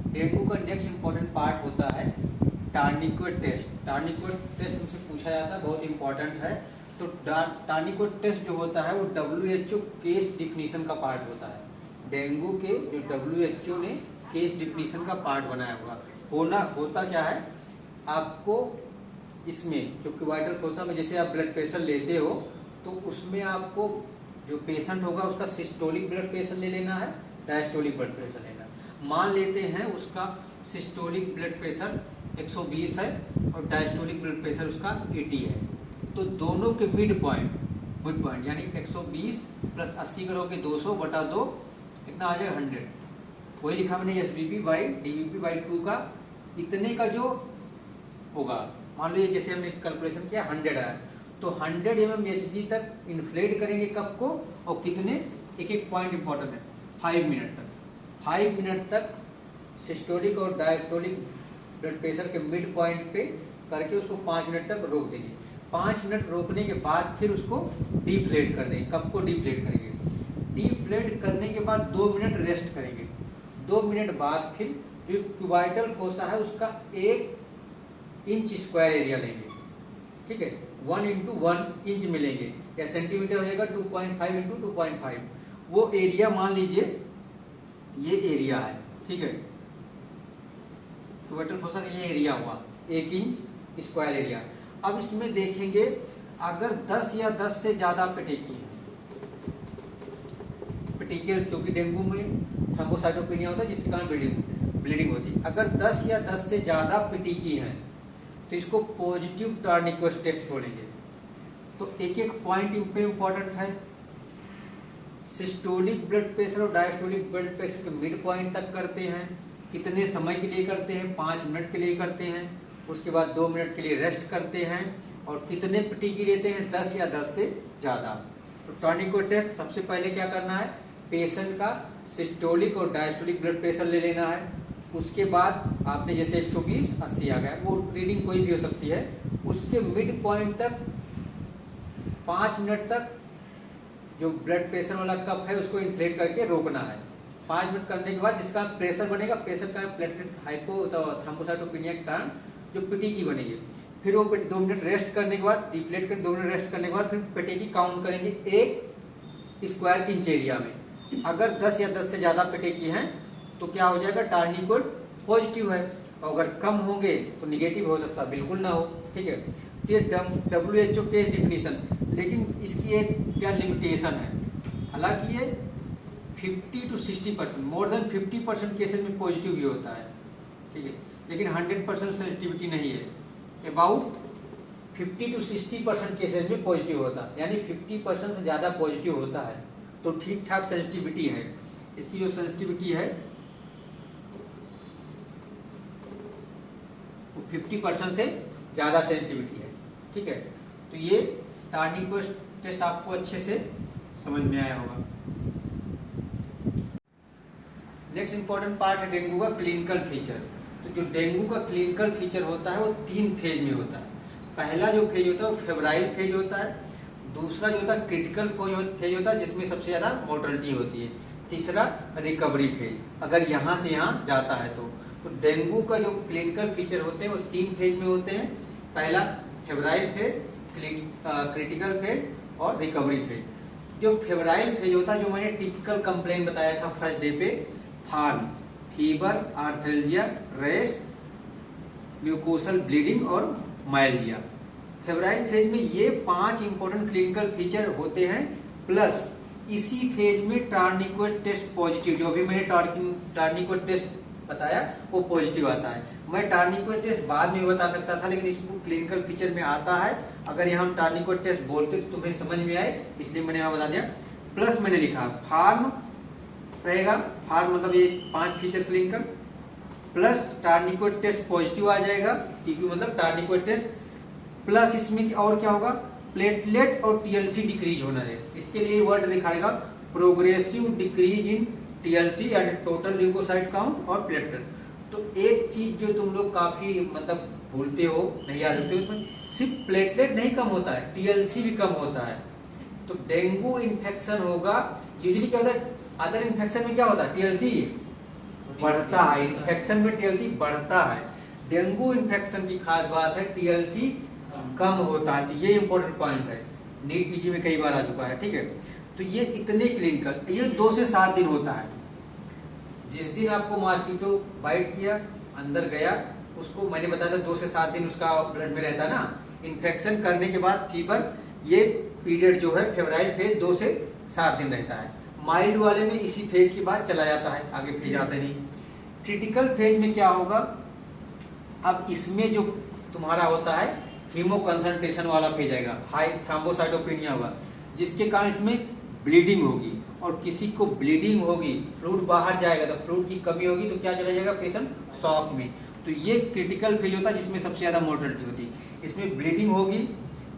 Dengue का next important part होता है टार्निक्वेट टेस्ट। टार्निक्वेट टेस्ट मुझसे पूछा जाता है, बहुत इंपॉर्टेंट है। तो टार्निक्वेट टेस्ट जो होता है वो WHO केस डिफिनीशन का पार्ट होता है। डेंगू के जो WHO ने केस डिफिनीशन का पार्ट बनाया हुआ होता क्या है, आपको इसमें जो क्यूबाइटल फोसा में जैसे आप ब्लड प्रेशर लेते हो तो उसमें आपको जो पेशेंट होगा उसका सिस्टोलिक ब्लड प्रेशर ले लेना है, डायस्टोलिक ब्लड प्रेशर लेना है। मान लेते हैं उसका सिस्टोलिक ब्लड प्रेशर 120 है और डायस्टोलिक ब्लड प्रेशर उसका 80 है, तो दोनों के मिड पॉइंट यानी 120 प्लस 80 करोगे 200 बटा 2 कितना आ जाएगा 100। वही लिखा मैंने SBP बाई DBP बाई 2 का इतने का जो होगा, मान लो ये जैसे हमने कैलकुलेशन किया 100 आया, तो 100 mmHg तक इन्फ्लेट करेंगे कप को, और कितने, एक पॉइंट इंपॉर्टेंट है, 5 मिनट तक। 5 मिनट तक सिस्टोलिक और डायस्टोलिक ब्लड प्रेशर के मिड पॉइंट पे करके उसको 5 मिनट तक रोक देंगे। 5 मिनट रोकने के बाद फिर उसको डिफ्लेट कर देंगे, कप को डिफ्लेट करेंगे। डिफ्लेट करने के बाद 2 मिनट रेस्ट करेंगे। 2 मिनट बाद फिर जो क्यूबाइटल फोसा है उसका 1 इंच स्क्वायर एरिया लेंगे, ठीक है, 1 इंटू 1 इंच मिलेंगे, या सेंटीमीटर हो जाएगा 2.5 इंटू 2.5। वो एरिया मान लीजिए ये एरिया है, ठीक है, क्यूबाइटल फोसा का ये एरिया हुआ 1 इंच स्क्वायर एरिया। अब इसमें देखेंगे अगर 10 या 10 से ज्यादा पेटेकी है, पेटिकियल क्योंकि डेंगू में थ्रोम्बोसाइटोपेनिया होता है जिसके कारण ब्लीडिंग होती है। अगर 10 या 10 से ज्यादा पेटिकी है तो इसको पॉजिटिव टार्निक्वेट टेस्ट बोलेंगे। तो एक पॉइंट इंपॉर्टेंट है, सिस्टोलिक ब्लड प्रेशर और डायस्टोलिक ब्लड प्रेशर के मिड पॉइंट तक करते हैं। कितने समय के लिए करते हैं, 5 मिनट के लिए करते हैं। उसके बाद 2 मिनट के लिए रेस्ट करते हैं, और कितने पेटिकी लेते हैं, 10 या 10 से ज्यादा। तो टार्निक्वेट टेस्ट सबसे पहले क्या करना है, पेशेंट का सिस्टोलिक और डायस्टोलिक ब्लड प्रेशर ले लेना है। उसके बाद आपने जैसे 120 80 आ गया, वो रीडिंग कोई भी हो सकती है, उसके मिड पॉइंट तक 5 मिनट तक जो ब्लड प्रेशर वाला कप है उसको इन्फ्लेट करके रोकना है। 5 मिनट करने के बाद जिसका प्रेशर बनेगा, प्रेशर का प्लेटलेट हाइपो थ्रोम्बोसाइटोपेनिया के कारण जो पेटिकी बनेगी, फिर वो 2 मिनट रेस्ट करने के बाद डिफ्लेट कर 2 मिनट रेस्ट करने के बाद फिर पेटिकी काउंट करेंगे 1 स्क्वायर इंच एरिया में। अगर 10 या 10 से ज्यादा पेटिकी हैं तो क्या हो जाएगा, टार्निक्वेट पॉजिटिव है, और अगर कम होंगे तो निगेटिव हो सकता है, बिल्कुल ना हो, ठीक है। तो ये WHO केस डिफिनीशन, लेकिन इसकी एक क्या लिमिटेशन है, हालांकि ये 50 to 60%, मोर देन 50% केसेस में पॉजिटिव भी होता है, ठीक है, लेकिन 100% सेंसिटिविटी नहीं है। अबाउट 50 to 60% केसेस में पॉजिटिव होता है, यानी 50% से ज्यादा पॉजिटिव होता है, तो ठीक ठाक सेंसिटिविटी है। इसकी जो सेंसिटिविटी है वो 50% से ज्यादा सेंसिटिविटी है, ठीक है। तो ये टार्निक्वेट टेस्ट आपको अच्छे से समझ में आया होगा। नेक्स्ट इंपॉर्टेंट पार्ट है डेंगू का क्लिनिकल फीचर। तो जो डेंगू का क्लिनिकल फीचर होता है वो 3 फेज में होता है। पहला जो फेज होता है वो फेब्राइल फेज होता है, दूसरा जो होता है क्रिटिकल फेज होता है जिसमें सबसे ज्यादा मोर्टेलिटी होती है, तीसरा रिकवरी फेज, अगर यहाँ से यहाँ जाता है तो डेंगू का जो क्लिनिकल फीचर होते हैं वो 3 फेज में होते हैं। पहला फेब्राइल फेज, क्रिटिकल फेज और रिकवरी फेज। जो फेब्राइल फेज होता है, जो मैंने टिपिकल कंप्लेन बताया था फर्स्ट डे पे, form, fever, arthralgia, rash, mucosal bleeding और माइल्जिया। फेब्राइल फेज में ये 5 इंपॉर्टेंट क्लिनिकल फीचर होते हैं, प्लस इसी फेज में टार्निक्वेट टेस्ट पॉजिटिव, जो भी मैंने टार्निक्वेट टेस्ट बताया वो पॉजिटिव आता है। मैं टार्निक्वेट टेस्ट बाद में बता सकता था, लेकिन इसको क्लिनिकल फीचर में आता है। अगर यहाँ हम टार्निक्वेट टेस्ट बोलते तो तुम्हें समझ में आए, इसलिए मैंने यहाँ बता दिया। प्लस मैंने लिखा फॉर्म रहेगा, फॉर्म मतलब ये 5 feature clinical, plus tourniquet test positive आ जाएगा, TQ मतलब टार्निक्वेट टेस्ट, प्लस इसमें और क्या होगा, प्लेटलेट और TLC डिक्रीज होना है। इसके लिए वर्ड लिखा रहेगा प्रोग्रेसिव डिक्रीज इन TLC यानी टोटल ल्यूकोसाइट काउंट और प्लेटलेट। तो एक चीज जो तुम लोग काफी मतलब भूलते हो, नहीं याद रखते हो, उसमें सिर्फ प्लेटलेट नहीं कम होता है, TLC भी कम होता है। तो डेंगू इन्फेक्शन होगा, यूजुअली क्या होता है, अदर इन्फेक्शन में क्या होता है, TLC बढ़ता है, इन्फेक्शन में टीएलसी बढ़ता है। डेंगू इन्फेक्शन की खास बात है टीएलसी कम होता है। तो ये इंपॉर्टेंट पॉइंट है, नीट पीजी में कई बार आ चुका है, ठीक है। तो ये इतने क्लिनिकल, ये 2 से 7 दिन होता है। जिस दिन आपको मॉस्किटो बाइट किया, अंदर गया, उसको मैंने बताया था 2 से 7 दिन उसका ब्लड में रहता है ना। इन्फेक्शन करने के बाद फीवर, ये पीरियड जो है फेब्राइल फेज 2 से 7 दिन रहता है। माइल्ड वाले में इसी फेज के बाद चला जाता है, आगे फेज आता नहीं। क्रिटिकल फेज में क्या होगा, अब इसमें जो तुम्हारा होता है हीमो कंसंट्रेशन वाला फेज आएगा, हाई थ्रोम्बोसाइटोपेनिया होगा, जिसके कारण इसमें ब्लीडिंग होगी, और किसी को ब्लीडिंग होगी, फ्लूइड बाहर जाएगा, तो फ्लूइड की कमी होगी, तो क्या चला जाएगा पेशेंट शॉक में। तो ये क्रिटिकल फेज होता है जिसमें सबसे ज्यादा मोर्टेलिटी होती है। इसमें ब्लीडिंग होगी,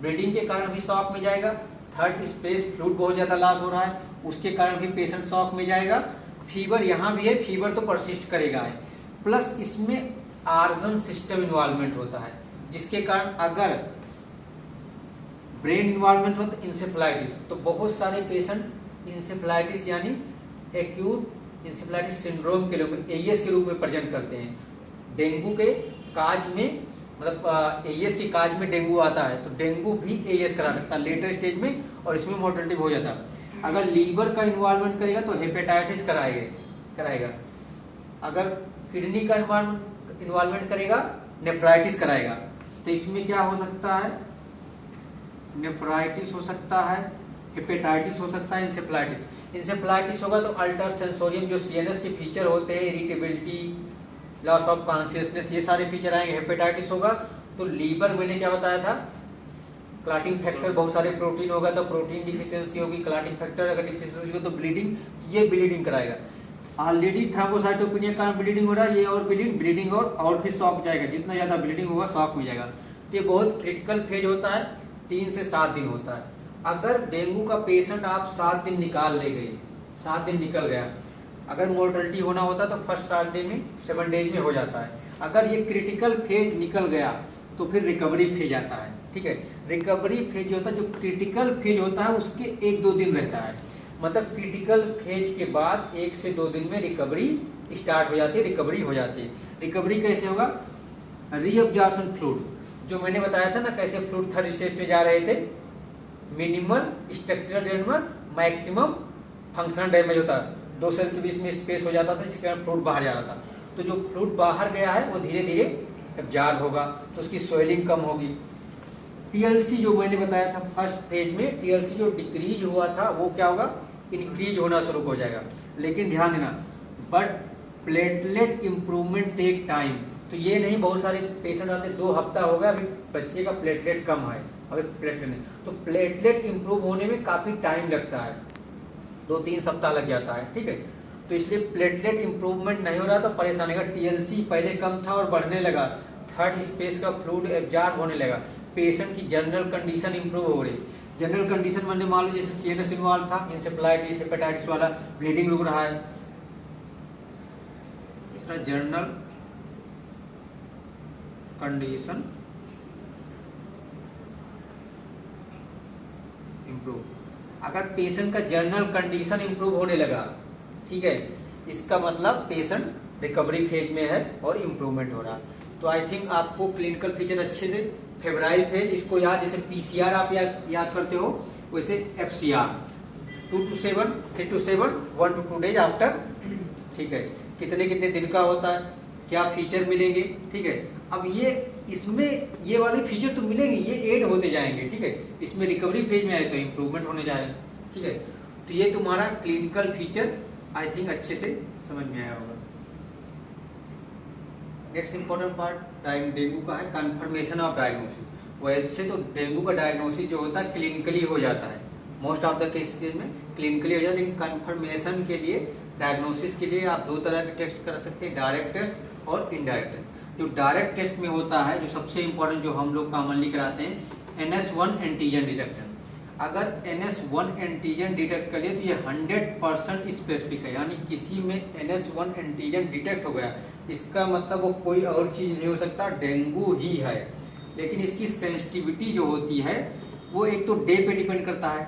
ब्लीडिंग के कारण भी शॉक में जाएगा। थर्ड स्पेस फ्लूइड बहुत ज्यादा लॉस हो रहा है, उसके कारण भी पेशेंट शॉक में जाएगा। फीवर यहाँ भी है, फीवर तो परसिस्ट करेगा है, प्लस इसमें ऑर्गन सिस्टम इन्वॉल्वमेंट होता है, जिसके कारण अगर ब्रेन इन्वॉल्वमेंट हो तो इंसेफ्लाइटिस। तो बहुत सारे पेशेंट इंसेफ्लाइटिस यानी एक्यूट इंसेफ्लाइटिस सिंड्रोम के लोग एईएस के रूप में प्रेजेंट करते हैं। डेंगू के काज में, मतलब एईएस के काज में डेंगू आता है, तो डेंगू भी एईएस करा सकता है लेटर स्टेज में, और इसमें मोर्टेलिटी हो जाता है। अगर लीवर का इन्वॉल्वमेंट करेगा तो हेपेटाइटिस कराएगा। अगर किडनी का इन्वॉल्वमेंट करेगा नेफ्राइटिस कराएगा। तो इसमें क्या हो सकता है, नेफ्राइटिस हो सकता है, हेपेटाइटिस हो सकता है, इंसेफ्लाइटिस। इंसेफ्लाइटिस होगा तो अल्टर सेंसोरियम, जो सीएनएस के फीचर होते हैं, इरिटेबिलिटी, लॉस ऑफ कॉन्शियसनेस, ये सारे फीचर आएंगे। हेपेटाइटिस होगा तो लीवर, मैंने क्या बताया था, क्लॉटिंग फैक्टर, बहुत सारे प्रोटीन होगा तो प्रोटीन डिफिशियंसी होगी, क्लॉटिंग फैक्टर अगर डिफिशियंसी होगी तो ब्लीडिंग, ये ब्लीडिंग कराएगा। ऑलरेडी थ्रोम्बोसाइटोपेनिया का ब्लीडिंग हो रहा है, ये और ब्लीडिंग और फिर शॉक जाएगा, जितना ज्यादा ब्लीडिंग होगा शॉक हो जाएगा। तो ये बहुत क्रिटिकल फेज होता है, 3 से 7 दिन होता है। अगर डेंगू का पेशेंट आप 7 दिन निकाल ले गए, 7 दिन निकल गया, अगर मोर्टेलिटी होना होता तो फर्स्ट 7 डेज में हो जाता है। अगर ये क्रिटिकल फेज निकल गया तो फिर रिकवरी फेज आता है, ठीक है। रिकवरी फेज होता है, जो क्रिटिकल फेज होता है उसके 1-2 दिन रहता है, मतलब क्रिटिकल फेज के बाद 1 से 2 दिन में रिकवरी स्टार्ट हो जाती है, रिकवरी हो जाती है। रिकवरी कैसे होगा, रीअब्जॉर्प्शन फ्लूइड, जो मैंने बताया था ना कैसे फ्लूइड थर्ड स्टेज पे जा रहे थे, minimal structural damage, maximum functional damage होता है, 2 सेल के बीच में स्पेस हो जाता था, जिसके कारण फ्लूइड बाहर जा रहा था। तो जो फ्लूइड बाहर गया है वो धीरे धीरे एब्जॉर्ब होगा, तो उसकी स्वेलिंग कम होगी। टीएलसी जो मैंने बताया था फर्स्ट फेज में, टीएलसी जो डिक्रीज हुआ था वो क्या होगा, इंक्रीज होना शुरू हो जाएगा। लेकिन ध्यान देना, but platelet improvement take time. तो ये नहीं, बहुत सारे पेशेंट आते 2 हफ्ता हो गया, अभी बच्चे का प्लेटलेट कम है, अभी प्लेटलेट नहीं, तो प्लेटलेट इंप्रूव होने में काफी टाइम लगता है, 2-3 सप्ताह लग जाता है, ठीक है। तो इसलिए प्लेटलेट इंप्रूवमेंट नहीं हो रहा तो परेशानी का, टीएलसी पहले कम था और बढ़ने लगा, थर्ड स्पेस का फ्लूइड एब्जॉर्ब होने लगा, पेशेंट की जनरल कंडीशन इंप्रूव हो रही। जनरल कंडीशन मैंने मान लो जैसे सीएनएस इन्वॉल्व था, इंसेफ्लाइटिस, हेपेटाइटिस वाला, ब्लीडिंग रुक रहा है, इसका जनरल कंडीशन इंप्रूव। अगर पेशेंट का जनरल कंडीशन इंप्रूव होने लगा, ठीक है, इसका मतलब पेशेंट रिकवरी फेज में है और इंप्रूवमेंट हो रहा। तो आई थिंक आपको क्लिनिकल फीचर अच्छे से, फेब्राइल फेज इसको याद, जैसे पीसीआर आप याद करते हो वैसे FCR 2 to 7, 3 to 7, 1 to 2 days after, ठीक है, कितने दिन का होता है, क्या फीचर मिलेंगे, ठीक है। अब ये इसमें ये वाले फीचर तो मिलेंगे, ये ऐड होते जाएंगे, ठीक है। इसमें रिकवरी फेज में आए तो इंप्रूवमेंट होने जाएगा, ठीक है। तो ये तुम्हारा क्लिनिकल फीचर आई थिंक अच्छे से समझ में आया होगा। नेक्स्ट इंपॉर्टेंट पार्ट डेंगू का है कंफर्मेशन ऑफ डायग्नोसिस। वैसे तो डेंगू का डायग्नोसिस जो होता है क्लिनिकली हो जाता है, मोस्ट ऑफ द केसेस में क्लिनिकली हो जाता है, लेकिन कंफर्मेशन के लिए, डायग्नोसिस के लिए आप 2 तरह के टेस्ट कर सकते हैं, डायरेक्ट टेस्ट और इनडायरेक्ट टेस्ट। जो डायरेक्ट टेस्ट में होता है, जो सबसे इंपॉर्टेंट जो हम लोग कॉमनली कराते हैं, NS1 एंटीजन डिटेक्शन। अगर NS1 एंटीजन डिटेक्ट कर लिए तो ये 100% स्पेसिफिक है, यानी किसी में NS1 एंटीजन डिटेक्ट हो गया, इसका मतलब वो कोई और चीज नहीं हो सकता, डेंगू ही है। लेकिन इसकी सेंसिटिविटी जो होती है वो एक तो डे पे डिपेंड करता है,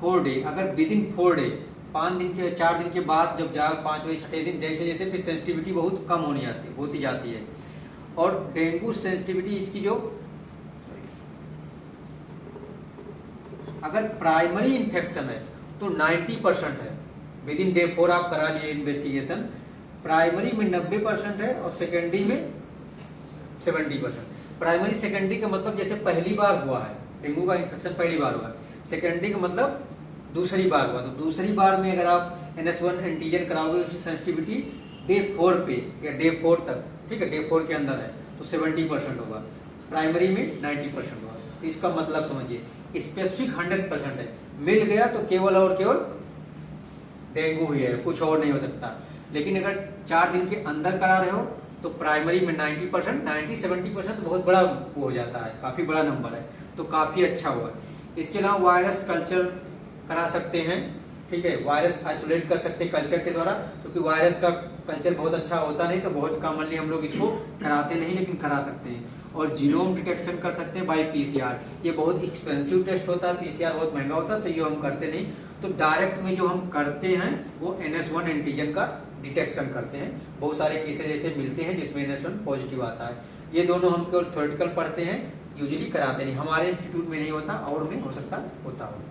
4 डे, अगर विद इन 4 डे 4 दिन के बाद जब जाओ 5वें 6ठे दिन जैसे जैसे फिर सेंसिटिविटी बहुत कम होती जाती है। और डेंगू सेंसिटिविटी इसकी जो अगर प्राइमरी इन्फेक्शन है तो 90% है, विद इन डे 4 आप करा लिए इन्वेस्टिगेशन। प्राइमरी में 90% है और सेकेंडरी में 70%। प्राइमरी सेकेंडरी का मतलब जैसे पहली बार हुआ है डेंगू का इन्फेक्शन, पहली बार हुआ। सेकेंडरी का मतलब दूसरी बार हुआ, तो दूसरी बार में अगर आप NS1 एंटीजन कराओगे उसकी सेंसिटिविटी डे 4 पे या डे 4 तक, ठीक है, डे 4 के अंदर है तो 70% होगा, प्राइमरी में 90% होगा। तो इसका मतलब समझिए स्पेसिफिक 100% है, मिल गया तो केवल और केवल डेंगू ही है, कुछ और नहीं हो सकता। लेकिन अगर 4 दिन के अंदर करा रहे हो तो प्राइमरी में 90%, 90-70% बहुत बड़ा वो हो जाता है, काफी बड़ा नंबर है, तो काफी अच्छा हुआ। इसके अलावा वायरस कल्चर करा सकते हैं, ठीक है, वायरस आइसोलेट कर सकते हैं कल्चर के द्वारा, क्योंकि वायरस का कल्चर बहुत अच्छा होता नहीं तो बहुत कॉमनली हम लोग इसको कराते नहीं, लेकिन करा सकते हैं। और जीनोम डिटेक्शन कर सकते हैं बाय PCR। ये बहुत एक्सपेंसिव टेस्ट होता है, PCR बहुत महंगा होता है, तो ये हम करते नहीं। तो डायरेक्ट में जो हम करते हैं वो NS1 एंटीजन का डिटेक्शन करते हैं। बहुत सारे केसेस ऐसे मिलते हैं जिसमें NS1 पॉजिटिव आता है। ये दोनों हम केवल थ्योरेटिकल पढ़ते हैं, यूजुअली कराते नहीं। हमारे इंस्टीट्यूट में नहीं होता और में हो सकता होता हो।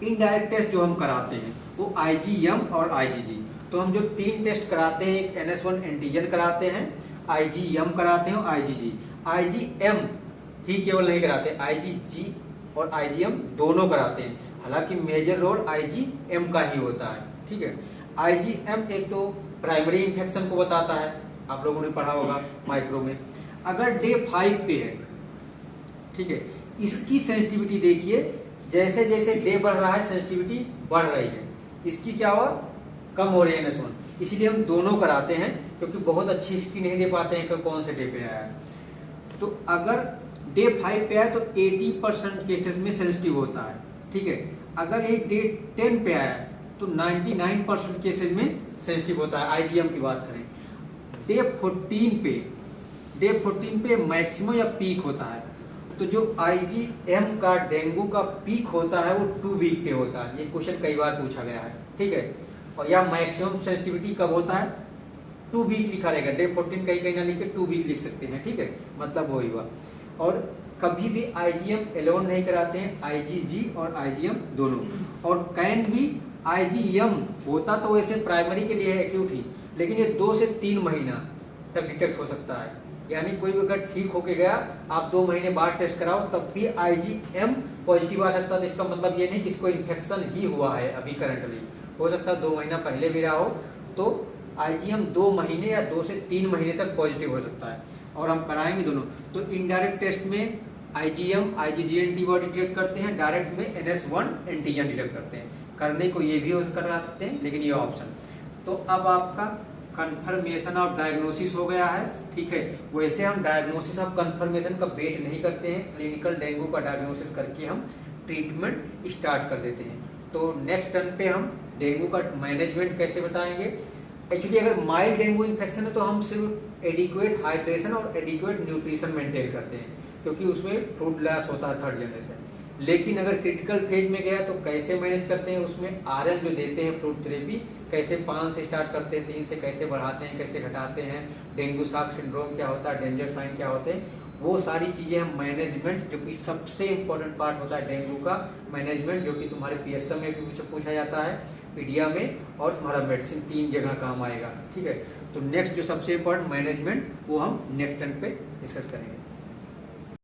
इनडायरेक्ट टेस्ट जो हम कराते हैं वो IgM और IgG। तो हम जो 3 टेस्ट कराते हैं, एक NS1 एंटीजन कराते हैं, IgM कराते हैं और IgG। IgM ही केवल नहीं कराते, IgG और IgM दोनों कराते हैं। हालांकि मेजर रोल IgM का ही होता है, ठीक है। IgM एक तो प्राइमरी इन्फेक्शन को बताता है, आप लोगों ने पढ़ा होगा माइक्रो में। अगर डे 5 पे है, ठीक है, इसकी सेंसिटिविटी देखिए, जैसे जैसे डे बढ़ रहा है सेंसिटिविटी बढ़ रही है, इसकी क्या हुआ, कम हो रही है NS1। इसलिए हम दोनों कराते हैं, क्योंकि बहुत अच्छी हिस्ट्री नहीं दे पाते हैं कि कौन से डे पे आया है। तो अगर डे 5 पे आया तो 80% केसेस में सेंसिटिव होता है, ठीक है। अगर ये डे 10 पे आया तो 99% केसेस में सेंसिटिव होता है। IgM की बात करें, डे 14 पे मैक्सिमम या पीक होता है। तो जो IgM का डेंगू का पीक होता है वो 2 वीक पे होता है। ये क्वेश्चन कई बार पूछा गया है, ठीक है। और या मैक्सिमम सेंसिटिविटी कब होता है, 2 वीक लिखा रहेगा, डे 14 कहीं कहीं ना लिखे 2 वीक लिख सकते हैं, ठीक है, मतलब वही हुआ। और कभी भी IgM एलोन नहीं कराते हैं, IgG और IgM दोनों। और कैन भी IgM होता तो वैसे प्राइमरी के लिए है एक्यूट ही, लेकिन ये 2 से 3 महीना तक डिटेक्ट हो सकता है। यानी कोई भी अगर ठीक होके गया, आप 2 महीने बाद टेस्ट कराओ तब भी IgM पॉजिटिव आ सकता है। तो इसका मतलब ये नहीं कि इसको इन्फेक्शन ही हुआ है अभी करंटली, हो सकता है 2 महीना पहले भी रहा हो। तो IgM 2 महीने या 2 से 3 महीने तक पॉजिटिव हो सकता है, और हम कराएंगे दोनों। तो इनडायरेक्ट टेस्ट में IgM IgG एंटीबॉडी डिटेक्ट करते हैं, डायरेक्ट में NS1 एंटीजन डिटेक्ट करते हैं। करने को ये भी करा सकते हैं, लेकिन ये ऑप्शन। तो अब आपका कंफर्मेशन ऑफ डायग्नोसिस हो गया है, ठीक है। वैसे हम डायग्नोसिस ऑफ कंफर्मेशन का वेट नहीं करते हैं, क्लिनिकल डेंगू का डायग्नोसिस करके हम ट्रीटमेंट स्टार्ट कर देते हैं। तो नेक्स्ट टर्न पे हम डेंगू का मैनेजमेंट कैसे बताएंगे। एक्चुअली अगर माइल्ड डेंगू इन्फेक्शन है तो हम सिर्फ एडिक्वेट हाइड्रेशन और एडिक्वेट न्यूट्रिशन मेंटेन करते हैं, क्योंकि उसमें फ्रूट लॉस होता है 3rd जनरेशन। लेकिन अगर क्रिटिकल फेज में गया तो कैसे मैनेज करते हैं, उसमें RL जो देते हैं फ्रूट थेरेपी, कैसे 5 से स्टार्ट करते हैं, 3 से कैसे बढ़ाते हैं, कैसे घटाते हैं, डेंगू शॉक सिंड्रोम क्या होता है, डेंजर साइन क्या होते हैं, वो सारी चीजें हम मैनेजमेंट, जो कि सबसे इंपॉर्टेंट पार्ट होता है डेंगू का मैनेजमेंट, जो कि तुम्हारे PSM में भी पूछा जाता है, पीडिया में, और तुम्हारा मेडिसिन 3 जगह काम आएगा, ठीक है। तो नेक्स्ट जो सबसे इंपॉर्टेंट मैनेजमेंट वो हम नेक्स्ट टर्न पे डिस्कस करेंगे।